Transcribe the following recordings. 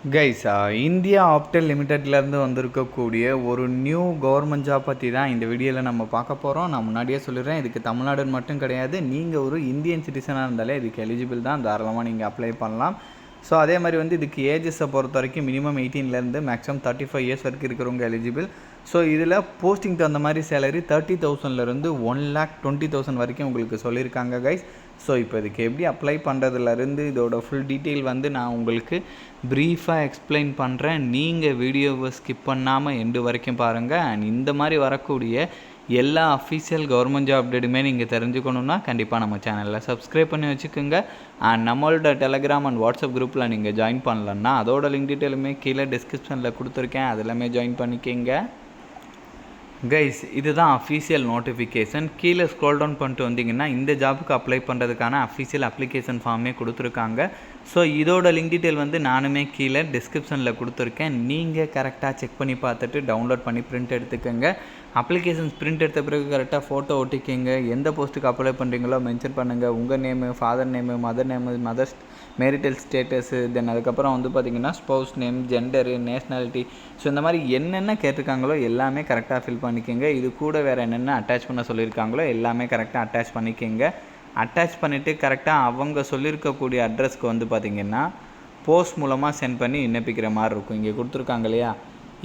Guys India ஆப்டெல் லிமிடெட்லேருந்து வந்திருக்கக்கூடிய ஒரு new government job பற்றி தான் இந்த வீடியோவில் நம்ம பார்க்க போகிறோம். நான் முன்னாடியே சொல்லிடுறேன், இதுக்கு தமிழ்நாடுன்னு மட்டும் கிடையாது, நீங்கள் ஒரு இந்தியன் சிட்டிசனாக இருந்தாலே இதுக்கு எலிஜிபிள் தான், தாராளமாக நீங்கள் அப்ளை பண்ணலாம். ஸோ அதே மாதிரி வந்து இதுக்கு ஏஜஸை பொறுத்த வரைக்கும் மினிமம் 18லேருந்து மேக்ஸிமம் 35 இயர்ஸ் வரைக்கும் இருக்கிறவங்க எலிஜிபிள். ஸோ இதில் போஸ்டிங் தகுந்த மாதிரி சேலரி 30,000லேருந்து 1,20,000 வரைக்கும் உங்களுக்கு சொல்லியிருக்காங்க கைஸ். ஸோ இப்போ இதுக்கு எப்படி அப்ளை பண்ணுறதுலேருந்து இதோட ஃபுல் டீட்டெயில் வந்து நான் உங்களுக்கு ப்ரீஃபாக எக்ஸ்பிளைன் பண்ணுறேன். நீங்கள் வீடியோவை ஸ்கிப் பண்ணாமல் எண்டு வரைக்கும் பாருங்கள். அண்ட் இந்த மாதிரி வரக்கூடிய எல்லா அஃபீஷியல் கவர்மெண்ட் ஜாப் அப்டேட்டுமே நீங்கள் தெரிஞ்சுக்கணுன்னா கண்டிப்பாக நம்ம சேனலில் சப்ஸ்கிரைப் பண்ணி வச்சுக்கோங்க. அண்ட் நம்மளோட டெலகிராம் அண்ட் வாட்ஸ்அப் குரூப்பில் நீங்கள் ஜாயின் பண்ணலன்னா அதோட லிங்க் டீட்டெயிலுமே கீழே டிஸ்கிரிப்ஷனில் கொடுத்துருக்கேன், அதெல்லாமே ஜாயின் பண்ணிக்கோங்க கைஸ். இதுதான் அஃபீஷியல் நோட்டிஃபிகேஷன். கீழே ஸ்க்ரோல் டவுன் பண்ணிட்டு வந்தீங்கன்னா இந்த ஜாபுக்கு அப்ளை பண்ணுறதுக்கான அஃபீஷியல் அப்ளிகேஷன் ஃபார்மே கொடுத்துருக்காங்க. ஸோ இதோட லிங்க் டீட்டெயில் வந்து நானுமே கீழே டிஸ்கிரிப்ஷனில் கொடுத்துருக்கேன். நீங்கள் கரெக்டாக செக் பண்ணி பார்த்துட்டு டவுன்லோட் பண்ணி பிரிண்ட் எடுத்துக்கோங்க. அப்ளிகேஷன்ஸ் பிரிண்ட் எடுத்த பிறகு கரெக்டாக ஃபோட்டோ ஒட்டிக்கோங்க. எந்த போஸ்ட்டுக்கு அப்ளை பண்ணுறீங்களோ மென்ஷன் பண்ணுங்கள். உங்கள் name, father name, mother marital status, then அதுக்கப்புறம் வந்து பார்த்திங்கன்னா spouse name, gender, nationality, so இந்த மாதிரி என்னென்ன கேட்டிருக்காங்களோ எல்லாமே கரெக்டாக ஃபில் பண்ணிக்கோங்க. இது கூட வேறு என்னென்ன அட்டாச் பண்ண சொல்லியிருக்காங்களோ எல்லாமே கரெக்டாக அட்டாச் பண்ணிக்கோங்க. அட்டாச் பண்ணிவிட்டு கரெக்டாக அவங்க சொல்லியிருக்கக்கூடிய அட்ரஸ்க்கு வந்து பார்த்திங்கன்னா போஸ்ட் மூலமாக சென்ட் பண்ணி விண்ணப்பிக்கிற மாதிரி இருக்கும். இங்கே கொடுத்துருக்காங்க இல்லையா,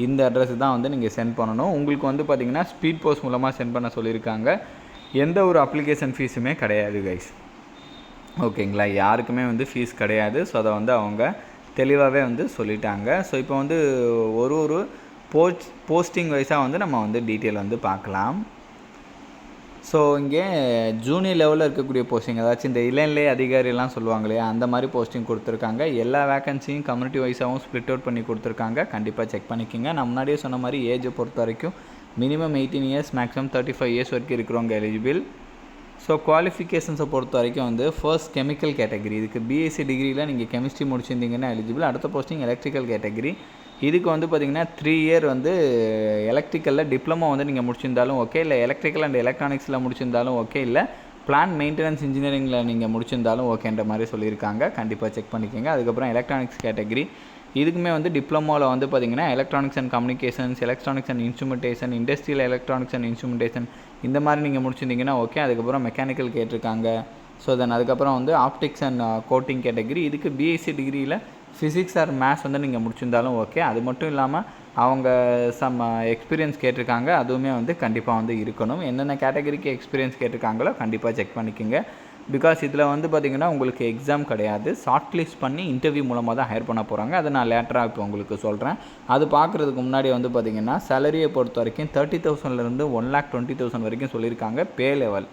இந்த அட்ரஸுக்கு தான் வந்து நீங்கள் சென்ட் பண்ணணும். உங்களுக்கு வந்து பார்த்திங்கன்னா ஸ்பீட் போஸ்ட் மூலமாக சென்ட் பண்ண சொல்லியிருக்காங்க. எந்த ஒரு அப்ளிகேஷன் ஃபீஸுமே கிடையாது கைஸ், ஓகேங்களா? யாருக்குமே வந்து ஃபீஸ் கிடையாது. ஸோ அதை வந்து அவங்க தெளிவாகவே வந்து சொல்லிட்டாங்க. ஸோ இப்போ வந்து ஒரு போஸ்டிங் வைஸாக வந்து நம்ம வந்து டீட்டெயில் வந்து பார்க்கலாம். ஸோ இங்கே ஜூனியர் லெவலில் இருக்கக்கூடிய போஸ்டிங், அதாச்சும் இந்த இளநிலை அதிகாரிலாம் சொல்லுவாங்க இல்லையா, அந்த மாதிரி போஸ்டிங் கொடுத்துருக்காங்க. எல்லா வேக்கன்சியும் கம்யூனிட்டி வைஸாகவும் ஸ்ப்ளிட் அவுட் பண்ணி கொடுத்துருக்காங்க. கண்டிப்பாக செக் பண்ணிக்கோங்க. நான் முன்னாடியே சொன்ன மாதிரி ஏஜை பொறுத்த வரைக்கும் மினிமம் 18 இயர்ஸ் மேக்ஸிமம் 35 இயர்ஸ் வரைக்கும் இருக்கிறவங்க எலிஜிபிள். ஸோ குவாலிஃபிகேஷன்ஸை பொறுத்த வரைக்கும் வந்து ஃபர்ஸ்ட் கெமிக்கல் கேட்டகரி, இதுக்கு பிஎஸ்சி டிகிரியில் நீங்கள் கெமிஸ்ட்ரி முடிச்சிருந்தீங்கன்னா எலிஜிபிள். அடுத்த போஸ்டிங் எலக்ட்ரிக்கல் கேட்டகரி, இதுக்கு வந்து பார்த்திங்கன்னா 3 இயர் வந்து எலக்ட்ரிக்கலில் டிப்ளமோ வந்து நீங்கள் முடிச்சிருந்தாலும் ஓகே, இல்லை எலக்ட்ரிக்கல் அண்ட் எலக்ட்ரானிக்ஸில் முடிச்சிருந்தாலும் ஓகே, இல்லை பிளான் மெயின்டெனன்ஸ் இன்ஜினியரிங்கில் நீங்கள் முடிச்சிருந்தாலும் ஓகேன்ற மாதிரி சொல்லியிருக்காங்க. கண்டிப்பாக செக் பண்ணிக்கோங்க. அதுக்கப்புறம் எலக்ட்ரானிக்ஸ் கேட்டகரி, இதுக்குமே வந்து டிப்ளமோவில் வந்து பார்த்திங்கன்னா electronics and communications, electronics and instrumentation, industrial electronics and instrumentation, இந்த மாதிரி நீங்கள் முடிச்சிருந்தீங்கன்னா ஓகே. அதுக்கப்புறம் மெக்கானிக்கல் கேட்டிருக்காங்க. ஸோ தென் அதுக்கப்புறம் வந்து ஆப்டிக்ஸ் அண்ட் கோட்டிங் கேட்டகரி, இதுக்கு பிஎஸ்சி டிகிரியில் ஃபிசிக்ஸ் ஆர் மேத்ஸ் வந்து நீங்கள் முடிச்சிருந்தாலும் ஓகே. அது மட்டும் இல்லாமல் அவங்க சம் எக்ஸ்பீரியன்ஸ் கேட்டிருக்காங்க, அதுவுமே வந்து கண்டிப்பாக வந்து இருக்கணும். என்னென்ன கேட்டகரிக்கு எக்ஸ்பீரியன்ஸ் கேட்டிருக்காங்களோ கண்டிப்பாக செக் பண்ணிக்கோங்க. பிகாஸ் இதில் வந்து பார்த்திங்கன்னா உங்களுக்கு எக்ஸாம் கிடையாது, ஷார்ட் லிஸ்ட் பண்ணி இன்டர்வியூ மூலமாக தான் ஹையர் பண்ண போகிறாங்க. அதை நான் லேட்டராக இப்போ உங்களுக்கு சொல்கிறேன். அது பார்க்குறதுக்கு முன்னாடி வந்து பார்த்திங்கன்னா சேலரியை பொறுத்த வரைக்கும் 30,000லேருந்து 1,20,000 வரைக்கும் சொல்லியிருக்காங்க பே லெவல்.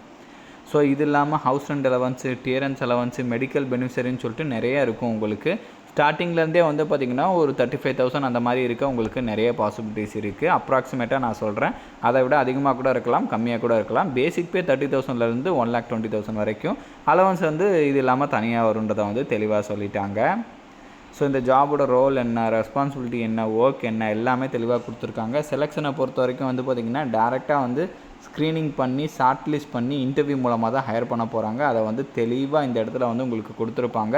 ஸோ இது இல்லாமல் house rent allowance, dearness allowance, medical பெனிஃபிஷரின்னு சொல்லிட்டு நிறையா இருக்கும் உங்களுக்கு. ஸ்டார்டிங்லேருந்தே வந்து பார்த்திங்கன்னா ஒரு 35,000 அந்த மாதிரி இருக்க உங்களுக்கு நிறைய பாசிபிலிட்டிஸ் இருக்குது. அப்ராக்சிமேட்டாக நான் சொல்கிறேன், அதை விட அதிகமாக கூட இருக்கலாம், கம்மியாக கூட இருக்கலாம். பேசிக் பே 30,000லேருந்து 1,20,000 வரைக்கும். அலவன்ஸ் வந்து இது இல்லாமல் தனியாக வருன்றதை வந்து தெளிவாக சொல்லிட்டாங்க. ஸோ இந்த ஜாபோட ரோல் என்ன, ரெஸ்பான்சிபிலிட்டி என்ன, ஒர்க் என்ன, எல்லாமே தெளிவாக கொடுத்துருக்காங்க. செலெக்ஷனை பொறுத்த வரைக்கும் வந்து பார்த்திங்கன்னா டேரெக்டாக வந்து ஸ்க்ரீனிங் பண்ணி ஷார்ட் லிஸ்ட் பண்ணி இன்டர்வியூ மூலமாக தான் ஹையர் பண்ண போகிறாங்க. அதை வந்து தெளிவாக இந்த இடத்துல வந்து உங்களுக்கு கொடுத்துருப்பாங்க.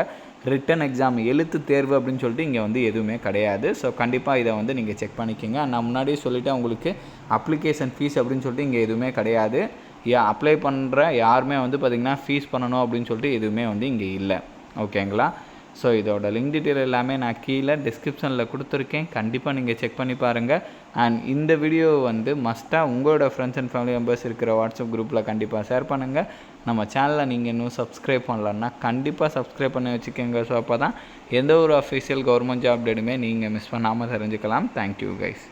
ரிட்டன் எக்ஸாம், எழுத்து தேர்வு அப்படின்னு சொல்லிட்டு இங்கே வந்து எதுவுமே கிடையாது. ஸோ கண்டிப்பாக இதை வந்து நீங்கள் செக் பண்ணிக்கோங்க. நான் முன்னாடியே சொல்லிவிட்டேன், உங்களுக்கு அப்ளிகேஷன் ஃபீஸ் அப்படின்னு சொல்லிட்டு இங்கே எதுவுமே கிடையாது. அப்ளை பண்ணுற யாருமே வந்து பார்த்திங்கன்னா ஃபீஸ் பண்ணணும் அப்படின்னு சொல்லிட்டு எதுவுமே வந்து இங்கே இல்லை, ஓகேங்களா? ஸோ இதோட லிங்க் டீட்டெயில் எல்லாமே நான் கீழே டிஸ்கிரிப்ஷனில் கொடுத்துருக்கேன். கண்டிப்பாக நீங்கள் செக் பண்ணி பாருங்கள். அண்ட் இந்த வீடியோ வந்து மஸ்ட்டாக உங்களோட ஃப்ரெண்ட்ஸ் அண்ட் ஃபேமிலி மெம்பர்ஸ் இருக்கிற வாட்ஸ்அப் குரூப்பில் கண்டிப்பாக ஷேர் பண்ணுங்கள். நம்ம சேனலை நீங்கள் இன்னும் சப்ஸ்கிரைப் பண்ணலன்னா கண்டிப்பாக சப்ஸ்கிரைப் பண்ணி வச்சுக்கோங்க. ஸோ அப்போ தான் எந்த ஒரு அஃபிஷியல் கவர்மெண்ட் ஜாப் அப்டேட்டுமே நீங்கள் மிஸ் பண்ணாமல் தெரிஞ்சுக்கலாம். Thank you guys.